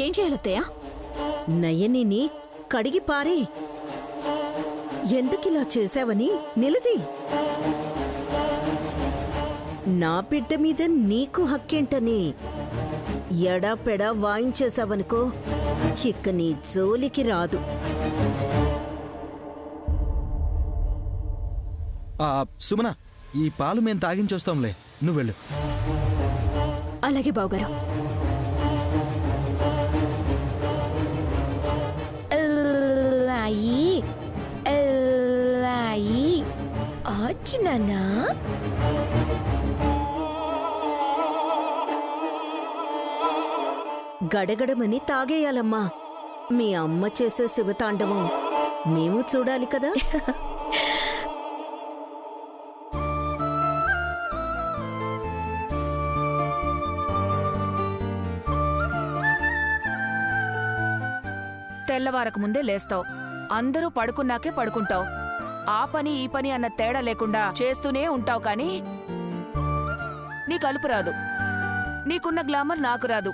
ఏం చేయాలత్తయ్య? నయనిని కడిగి పారే. ఎందుకిలా చేశావని నిలది. నా బిడ్డ మీద నీకు హక్కేంటని ఎడాపెడా వాయించేశావనుకో, ఇక నీ జోలికి రాదు. సుమన, ఈ పాలు మేం తాగించొస్తాంలే, నువ్వెళ్ళు. అలాగే బావగారు. గడగడమని తాగేయాలమ్మా. మీ అమ్మ చేసే శివతాండవం మేము చూడాలి కదా. తెల్లవారకు ముందే లేస్తావు, అందరూ పడుకున్నాకే పడుకుంటావు. ఆ పని ఈ పని అన్న తేడా లేకుండా చేస్తూనే ఉంటావు. కానీ నీ కలుపు రాదు, నీకున్న గ్లామర్ నాకు రాదు.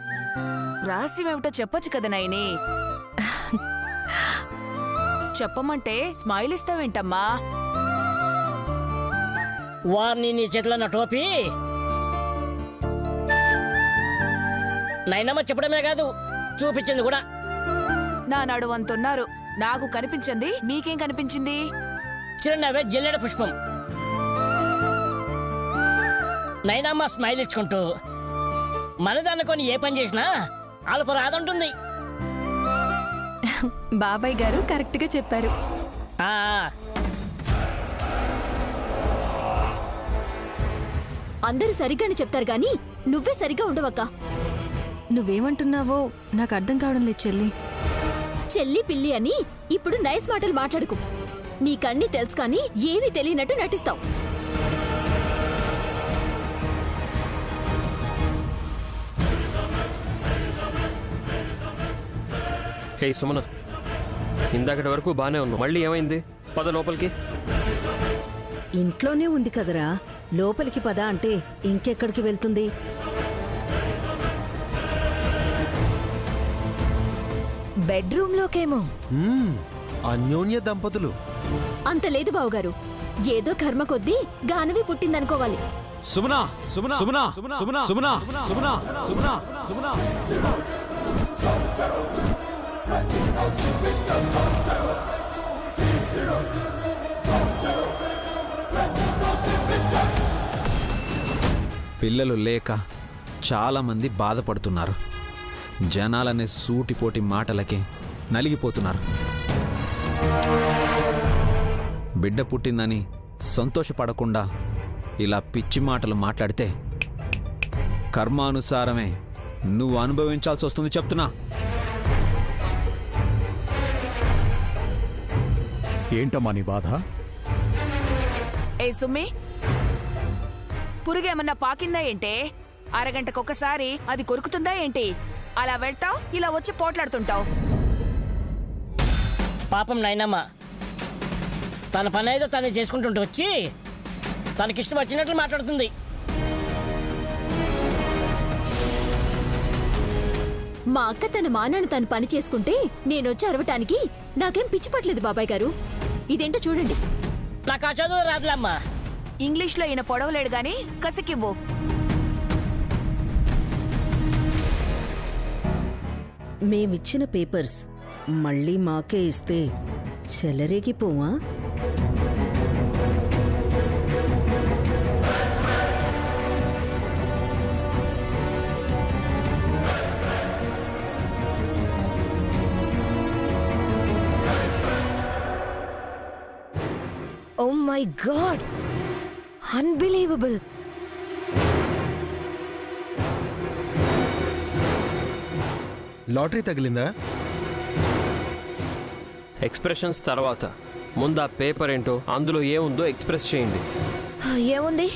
రహస్యమేమిటో చెప్పొచ్చు కదా నైని. చెప్పమంటే స్మైల్ ఇస్తావేంటమ్మా? వారిని నీ చేతులన్న టోపీ నైనమ్మ చెప్పడమే కాదు, చూపించింది కూడా. నా నడువంతున్నారు, నాకు కనిపించింది, మీకేం కనిపించింది? చిరునవ్వే జిల్లెడ పుష్పం. నైనమ్మ స్మైల్ ఇచ్చుకుంటూ మనదనుకొని ఏ పని చేసినా అలుపు రాదంటుంది. బాబాయ్ గారు కరెక్ట్ గా చెప్పారు. అందరూ సరిగ్గానే చెప్తారు గాని నువ్వే సరిగ్గా ఉండవక్క. నువ్వేమంటున్నావో నాకు అర్థం కావడం లేదు చెల్లి. చెల్లి పిల్లి అని ఇప్పుడు నైస్ మాటలు మాట్లాడుకు. నీకన్నీ తెలుసు కానీ ఏమీ తెలియనట్టు నటిస్తావు. హే సుమన, ఇందాకటి వరకు బానే ఉన్నావు, మళ్ళీ ఏమైంది? పద లోపలికి. ఇంట్లోనే ఉంది కదరా, లోపలికి పద అంటే ఇంకెక్కడికి వెళ్తుంది? బెడ్రూమ్ లోకేమో. అన్యోన్య దంపతులు. అంత లేదు బావగారు, ఏదో కర్మ కొద్దీ గానవి పుట్టిందనుకోవాలి. సుమనా, సుమనా, సుమనా, సుమనా, సుమనా, సుమనా, సుమనా, సుమనా. పిల్లలు లేక చాలామంది బాధపడుతున్నారు. జనాలనే సూటిపోటి మాటలకి నలిగిపోతున్నారు. బిడ్డ పుట్టిందని సంతోషపడకుండా ఇలా పిచ్చి మాటలు మాట్లాడితే కర్మానుసారమే నువ్వు అనుభవించాల్సి వస్తుంది చెప్తున్నా. ఏంటమ్మా నీ బాధ? ఏ సుమ్మి, పురుగేమన్నా పాకిందా ఏంటే? అరగంటకొకసారి అది కొరుకుతుందా ఏంటి? అలా వెళ్తావు, ఇలా వచ్చి పోట్లాడుతుంటావు. పాపం నైనమ్మ తన పని ఏదో తనే చేసుకుంటుంటూ వచ్చి తనకిష్టం వచ్చినట్లు మాట్లాడుతుంది. మా అక్క తన మానాన్ని తను పని చేసుకుంటే నేనొచ్చి అరవటానికి నాకేం పిచ్చి పట్టలేదు బాబాయ్ గారు. ఇదేంటో చూడండి. నాకు ఆ చదువు రాదులమ్మా. ఇంగ్లీష్లో ఈయన పొడవలేడు గాని కసికివ్వు. మేమిచ్చిన పేపర్స్ మళ్ళీ మాకే ఇస్తే చెలరేగిపోవా? Oh my God! Unbelievable! Lottery తగిలిందా? ఎక్స్ప్రెషన్స్ తర్వాత ముందు ఆ పేపర్ ఏంటో, అందులో ఏముందో ఎక్స్ప్రెస్ చేయండి. ఏముంది?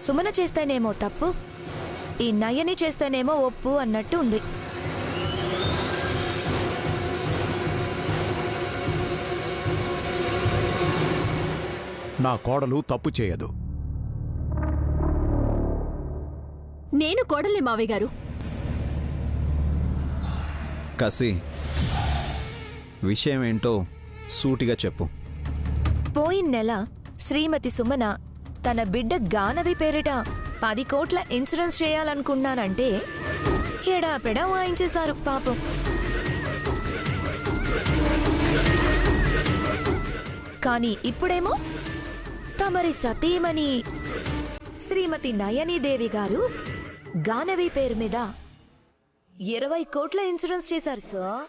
సుమన చేస్తేనేమో తప్పు, ఈ నయని చేస్తేనేమో ఒప్పు అన్నట్టు ఉంది. నా కోడలు తప్పు చేయదు. నేను కోడలే మావయ్య గారు. కసి విషయం ఏంటో సూటిగా చెప్పు. పోయిన నెల శ్రీమతి సుమన తన బిడ్డ గానవి పేరిట 10 కోట్ల ఇన్సూరెన్స్ చేయాలనుకున్నానంటే ఎడాపెడా వాయించేశారు పాపం. కానీ ఇప్పుడేమో తమరి సతీమణి శ్రీమతి నయనీదేవి గారు గానవి పేరు మీద 20 కోట్ల ఇన్సూరెన్స్ చేశారు సార్.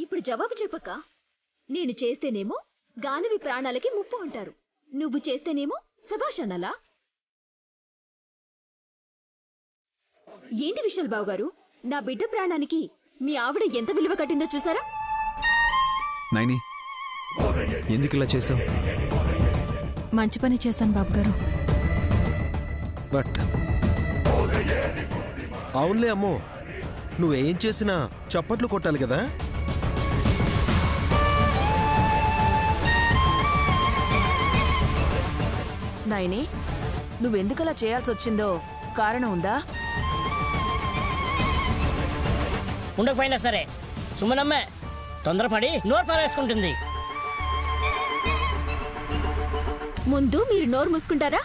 ఇప్పుడు జవాబు చెప్పక్క. నేను చేస్తేనేమో గానవి ప్రాణాలకి ముప్పు అంటారు, నువ్వు చేస్తేనేమో శభాష్ అనాలా? ఏంటి విశాల్ బాబు గారు, నా బిడ్డ ప్రాణానికి మీ ఆవిడ ఎంత విలువ కట్టిందో చూసారా? నైని, ఎందుకు ఇలా చేసావు? మంచి పని చేశాను బాబుగారు. బట్ అవునులే అమ్మో, నువ్వేం చేసినా చప్పట్లు కొట్టాలి కదా. నైని, నువ్వెందుకలా చేయాల్సి వచ్చిందో కారణం ఉందా? ఉండకపోయినా సరే సుమనమ్మే తొందరపడి నోరు పారేసుకుంటుంది. ముందు మీరు నోరు మూసుకుంటారా?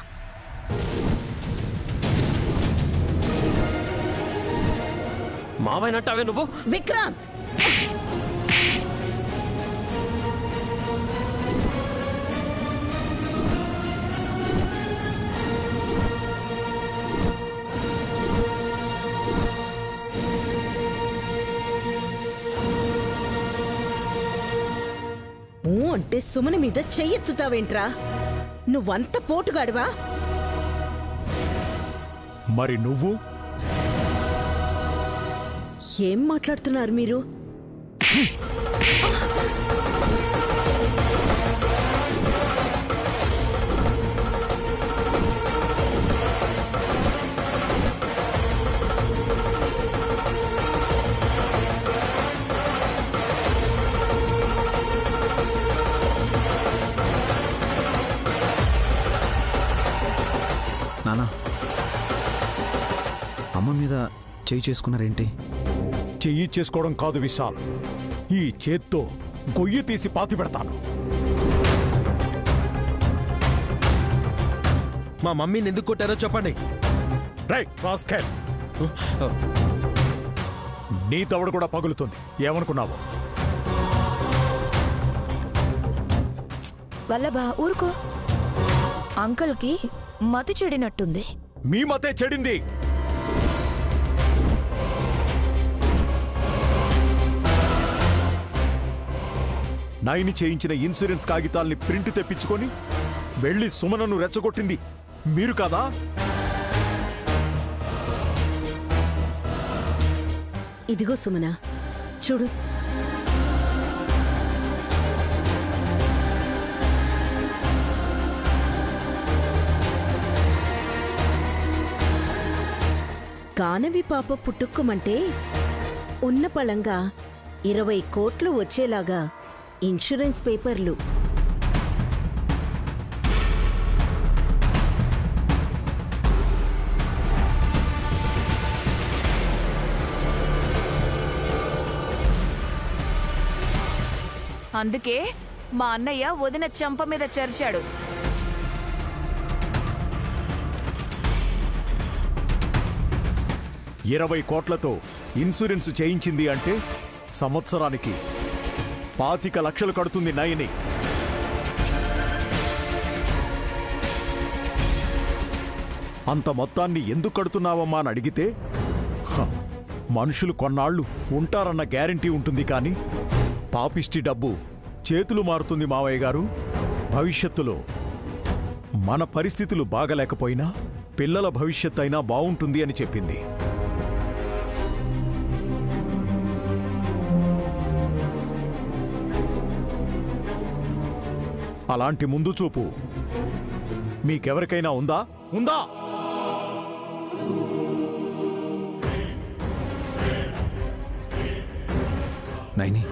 మావైనట్టావే నువ్వు. విక్రాంత్, అంటే సుమని మీద చెయ్యెత్తుతావేంట్రా? నువ్వంత పోటుగాడివా? మరి నువ్వు ఏం మాట్లాడుతున్నారు మీరు? నానా, అమ్మ మీద చెయ్యి చేసుకున్నారేంటి? చెయ్యి చేసుకోవడం కాదు విశాల్, ఈ చేత్తో గొయ్యి తీసి పాతి పెడతాను. మా మమ్మీని ఎందుకు కొట్టారో చెప్పండి. రైట్ రాస్కెల్, నీ దవడ కూడా పగులుతుంది. ఏమనుకున్నావు? వల్లభా ఊరుకో, అంకుల్కి మతి చెడినట్టుంది. మీ మతే చెడింది. నైని చేయించిన ఇన్సూరెన్స్ కాగితాల్ని ప్రింట్ తెప్పించుకొని వెళ్ళి సుమనను రెచ్చగొట్టింది మీరు కాదా? ఇదిగో సుమన, చూడు. గానవి పాప పుట్టుక్కుమంటే ఉన్న పళంగా 20 కోట్లు వచ్చేలాగా ఇన్సూరెన్స్ పేపర్లు. అందుకే మా అన్నయ్య వదిన చెంప మీద చరిచాడు. ఇరవై కోట్లతో ఇన్సూరెన్స్ చేయించింది అంటే సంవత్సరానికి 25 లక్షలు కడుతుంది నయని. అంత మొత్తాన్ని ఎందుకు కడుతున్నావమ్మా అని అడిగితే, మనుషులు కొన్నాళ్లు ఉంటారన్న గ్యారంటీ ఉంటుంది, కానీ పాపిష్టి డబ్బు చేతులు మారుతుంది మావయ్య గారు. భవిష్యత్తులో మన పరిస్థితులు బాగలేకపోయినా పిల్లల భవిష్యత్ అయినా బావుంటుంది అని చెప్పింది. అలాంటి ముందు చూపు మీకెవరికైనా ఉందా? ఉందా? నైని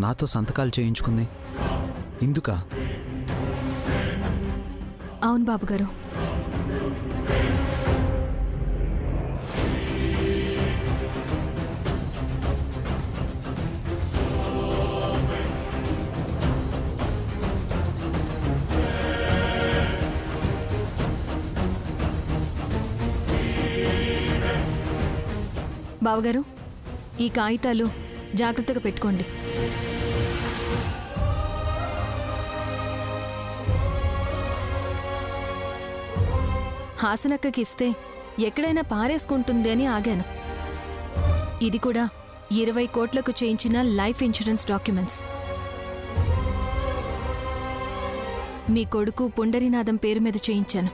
నాతో సంతకాలు చేయించుకుంది ఇందుకా? అవును బాబుగారు. బావగారు, ఈ కాగితాలు జాగ్రత్తగా పెట్టుకోండి. హాసనక్కకి ఇస్తే ఎక్కడైనా పారేసుకుంటుంది అని ఆగాను. ఇది కూడా 20 కోట్లకు చేయించిన లైఫ్ ఇన్సూరెన్స్ డాక్యుమెంట్స్. మీ కొడుకు పుండరీనాథం పేరు మీద చేయించాను.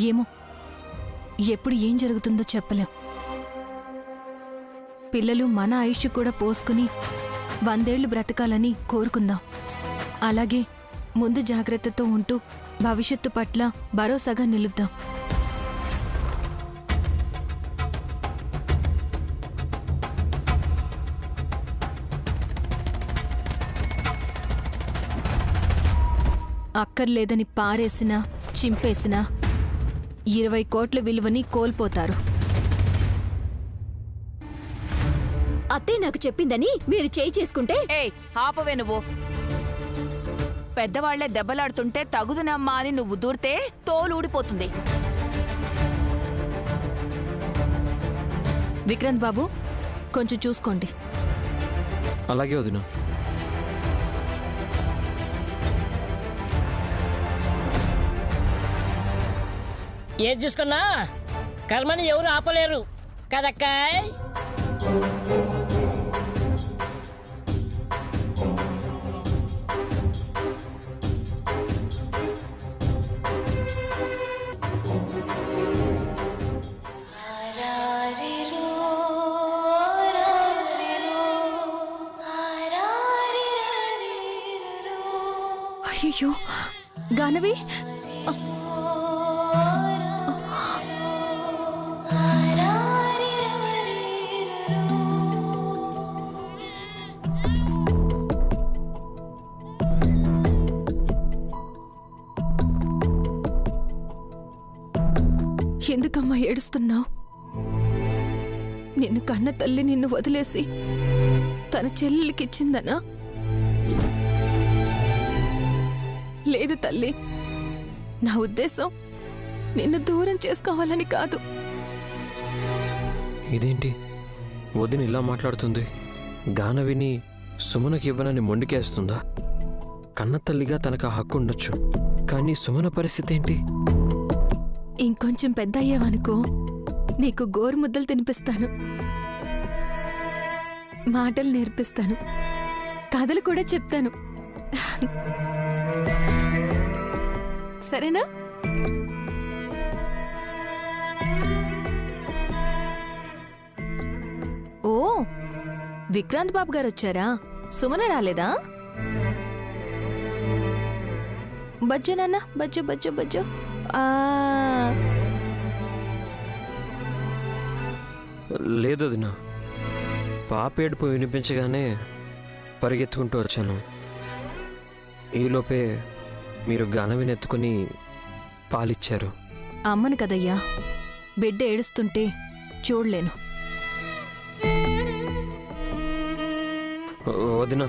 ఏమో ఎప్పుడు ఏం జరుగుతుందో చెప్పలేం. పిల్లలు మన ఆయుష్ కూడా పోసుకుని 100 ఏళ్లు బ్రతకాలని కోరుకుందాం. అలాగే ముందు జాగ్రత్తతో ఉంటూ భవిష్యత్తు పట్ల భరోసాగా నిలుద్దాం. అక్కర్లేదని పారేసినా చింపేసినా 20 కోట్ల విలువని కోల్పోతారు. అత్తయ్య నాకు చెప్పిందని మీరు చేయి చేసుకుంటే ఆపవే నువ్వు. పెద్దవాళ్లే దెబ్బలాడుతుంటే తగుదునమ్మా అని నువ్వు దూరితే తోలు ఊడిపోతుంది. విక్రాంత్ బాబు, కొంచెం చూసుకోండి. అలాగే వదినా. ఏది చూసుకున్నా కర్మని ఎవరు ఆపలేరు కదక్కాయ్. అయ్యో గానవి, ఎందుకమ్మా ఏడుస్తున్నావు? నిన్ను కన్న తల్లి నిన్ను వదిలేసి తన చెల్లెలికిచ్చిందనా? లేదు తల్లి, నా ఉద్దేశం నిన్ను దూరం చేసుకోవాలని కాదు. ఇదేంటి వదిన ఇలా మాట్లాడుతుంది? గానవిని సుమనకి ఇవ్వనని మొండికేస్తుందా? కన్న తల్లిగా తనకు ఆ హక్కు ఉండొచ్చు, కానీ సుమన పరిస్థితి ఏంటి? ఇంకొంచెం పెద్ద అయ్యావనుకో, నీకు గోరు ముద్దలు తినిపిస్తాను, మాటలు నేర్పిస్తాను, కథలు కూడా చెప్తాను. సరేనా? ఓ, విక్రాంత్ బాబు గారు వచ్చారా? సుమన రాలేదా? బజ్జో నాన్న, బజ్జో బజ్జో బజ్జో. లేదు వదినా, పాప ఏడుపు వినిపించగానే పరిగెత్తుకుంటూ వచ్చాను. ఈలోపే మీరు గానవిని ఎత్తుకుని పాలిచ్చారు. అమ్మను కదయ్యా, బిడ్డ ఏడుస్తుంటే చూడలేను. వదినా,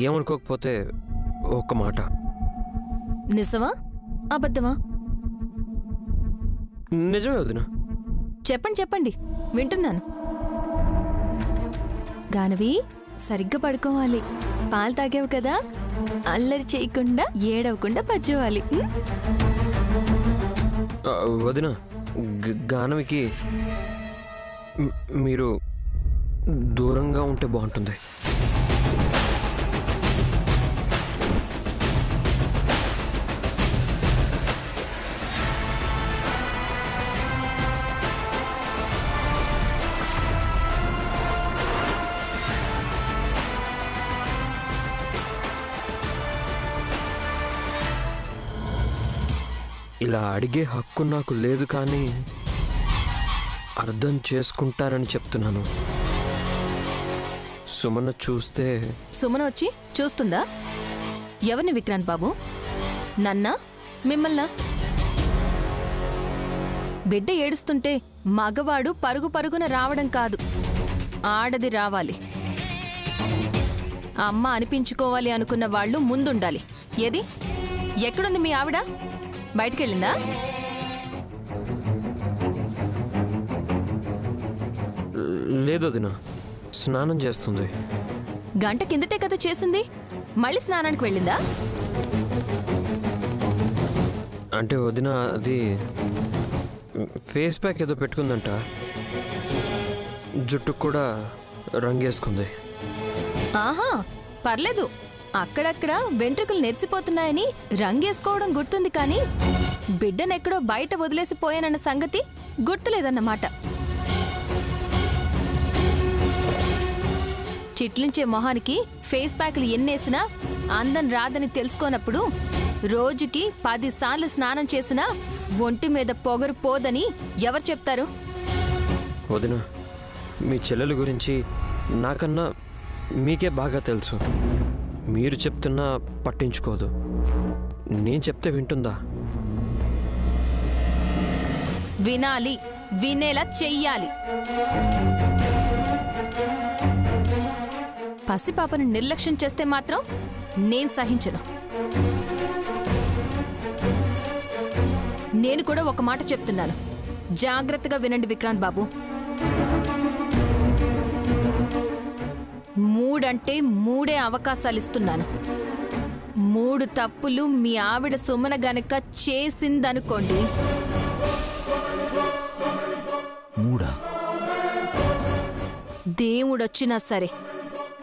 ఏమనుకోకపోతే ఒక్క మాట. నిజమా అబద్ధమా? నిజమే వదినా. చెప్పండి చెప్పండి, వింటున్నాను. గానవి, సరిగ్గా పడుకోవాలి. పాలు తాగావు కదా, అల్లరి చేయకుండా ఏడవకుండా పచ్చవాలి. వదినా, గానవికి మీరు దూరంగా ఉంటే బాగుంటుంది. ఇలా అడిగే హక్కు నాకు లేదు, కానీ అర్థం చేసుకుంటారని చెప్తున్నాను. సుమన చూస్తే సుమన వచ్చి చూస్తుందా? ఎవరిని విక్రాంత్ బాబు? నన్నా మిమ్మల్నా? బిడ్డ ఏడుస్తుంటే మగవాడు పరుగు పరుగున రావడం కాదు, ఆడది రావాలి. అమ్మ అనిపించుకోవాలి అనుకున్న వాళ్ళు ముందుండాలి. ఏది? ఎక్కడుంది మీ ఆవిడ? బయటికెళ్ళిందా? లేదు వదినా, స్నానం చేస్తుంది. గంట కిందటే కదా చేసింది, మళ్ళీ స్నానానికి వెళ్ళిందా? అంటే వదినా, అది ఫేస్ ప్యాక్ ఏదో పెట్టుకుందంట, జుట్టుకు కూడా రంగేసుకుంది. ఆహా, పర్లేదు. అక్కడక్కడ వెంట్రుకలు నెరిసిపోతున్నాయని రంగేసుకోవడం గుర్తుంది, కానీ బిడ్డనెక్కడో బయట వదిలేసిపోయానన్న సంగతి గుర్తులేదన్నమాట. చిట్లించే మొహానికి ఫేస్ ప్యాక్లు ఎన్నేసినా అందం రాదని తెలుసుకోనప్పుడు రోజుకి 10 సార్లు స్నానం చేసినా ఒంటి మీద పొగరు పోదని ఎవరు చెప్తారు? వదినా, మీ చెల్లెల గురించి నాకన్నా మీకే బాగా తెలుసు. మీరు చెప్తున్నా పట్టించుకోదు. నేను చెప్తే వింటుందా? వినాలి, వినేలా చెయ్యాలి. పసిపాపను నిర్లక్ష్యం చేస్తే మాత్రం నేను సహించను. నేను కూడా ఒక మాట చెప్తున్నాను, జాగ్రత్తగా వినండి విక్రాంత్ బాబు. 3 అంటే 3 అవకాశాలు ఇస్తున్నాను. 3 తప్పులు మీ ఆవిడ సుమన గనక చేసిందనుకోండి. 3? దేవుడొచ్చినా సరే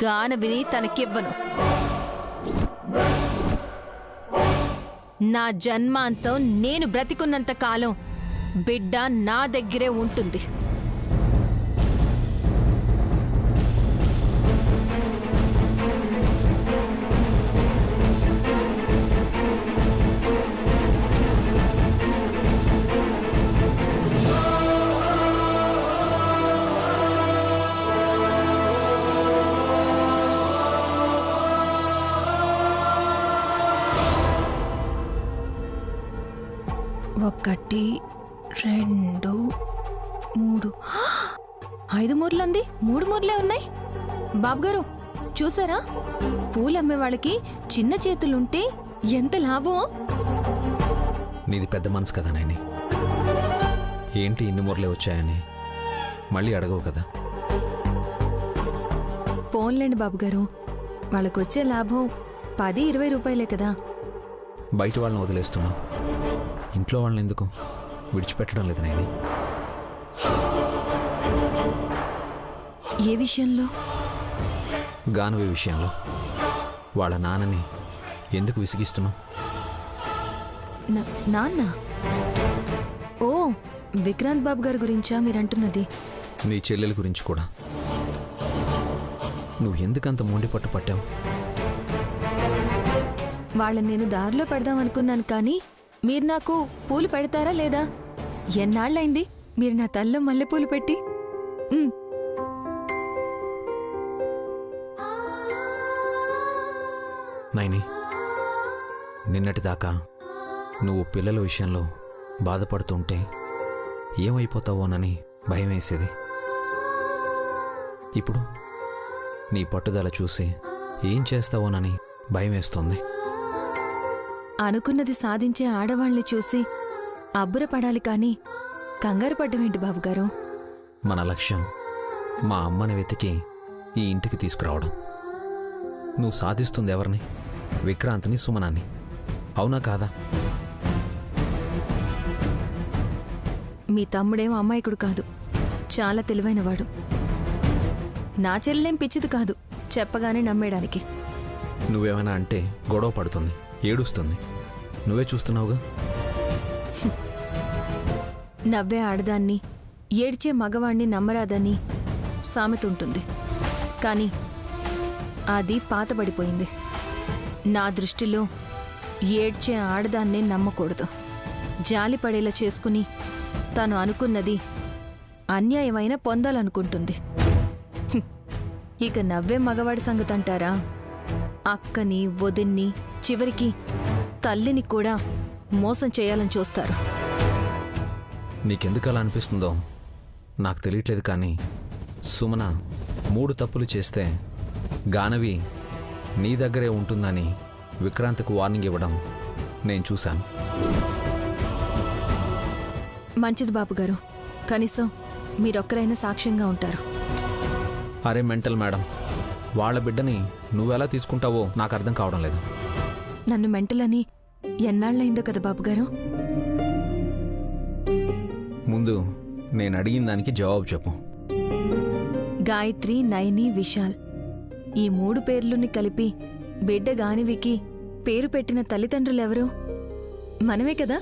గానవిని తనకివ్వను. నా జన్మాంతం నేను బ్రతికున్నంత కాలం బిడ్డ నా దగ్గరే ఉంటుంది. ఒకటి, 2, 3, 5 మూరలంది. 3 మూరలే ఉన్నాయి. బాబుగారు చూసారా? పూలమ్మే వాళ్ళకి చిన్న చేతులుంటే ఎంత లాభం. నీది పెద్ద మనసు కదా నాయని. ఏంటి ఇన్ని మూరలే వచ్చాయని మళ్ళీ అడగవు కదా. పోన్లేండి బాబుగారు, వాళ్ళకొచ్చే లాభం 10-20 రూపాయలే కదా. బయట వాళ్ళని వదిలేస్తున్నావు, ఇంట్లో వాళ్ళని ఎందుకు విడిచిపెట్టడం లేదు నాయని. ఏ విషయంలో? గానవి విషయంలో. వాళ్ళ నాన్నని ఎందుకు విసిగిస్తున్నావు? నాన్న? ఓ, విక్రాంత్ బాబు గారి గురించా మీరంటున్నది? నీ చెల్లెల గురించి కూడా. నువ్వు ఎందుకంత మొండి పట్టు పట్టావు? వాళ్ళని నేను దారిలో పెడదాం అనుకున్నాను, కానీ మీరు నాకు పూలు పెడతారా లేదా? ఎన్నాళ్ళైంది మీరు నా తల్లో మల్లెపూలు పెట్టి? నైని, నిన్నటిదాకా నువ్వు పిల్లల విషయంలో బాధపడుతుంటే ఏమైపోతావోనని భయం వేసేది. ఇప్పుడు నీ పట్టుదల చూసి ఏం చేస్తావోనని భయం వేస్తోంది. అనుకున్నది సాధించే ఆడవాళ్ళని చూసి అబ్బురపడాలి, కానీ కంగారు పడ్డమేంటి బాబుగారు? మన లక్ష్యం మా అమ్మని వెతికి ఈ ఇంటికి తీసుకురావడం. నువ్వు సాధిస్తుంది ఎవరిని? విక్రాంత్ని, సుమనాన్ని. అవునా కాదా? మీ తమ్ముడేం అమ్మాయికుడు కాదు, చాలా తెలివైనవాడు. నా చెల్లెం పిచ్చిది కాదు, చెప్పగానే నమ్మేయడానికి. నువ్వేమైనా అంటే గొడవ పడుతుంది, ఏడుస్తుంది. నువ్వే చూస్తున్నావుగా. నవ్వే ఆడదాన్ని, ఏడ్చే మగవాణ్ణి నమ్మరాదని సామెత ఉంటుంది, కానీ అది పాతబడిపోయింది. నా దృష్టిలో ఏడ్చే ఆడదాన్నే నమ్మకూడదు. జాలి పడేలా చేసుకుని తను అనుకున్నది అన్యాయమైన పొందాలనుకుంటుంది. హ్మ్. ఇక నవ్వే మగవాడి సంగతి అంటారా? అక్కని, వదిన్ని, చివరికి తల్లిని కూడా మోసం చేయాలని చూస్తారు. నీకెందుకు అలా అనిపిస్తుందో నాకు తెలియట్లేదు, కానీ సుమన 3 తప్పులు చేస్తే గానవి నీ దగ్గరే ఉంటుందని విక్రాంత్కు వార్నింగ్ ఇవ్వడం నేను చూశాను. మంచిది బాబుగారు, కనీసం మీరొక్కరైనా సాక్ష్యంగా ఉంటారు. అరే మెంటల్ మేడం, వాళ్ళ బిడ్డని నువ్వెలా తీసుకుంటావో నాకు అర్థం కావడం లేదు. నన్ను మెంటలని ఎన్నాళ్ళయిందో కదా బాబుగారు. ముందు నేను అడిగిన దానికి జవాబు చెప్పు. గాయత్రి, నయని, విశాల్ ఈ 3 పేర్లుని కలిపి బిడ్డ గానివికి పేరు పెట్టిన తల్లిదండ్రులెవరు? మనమే కదా.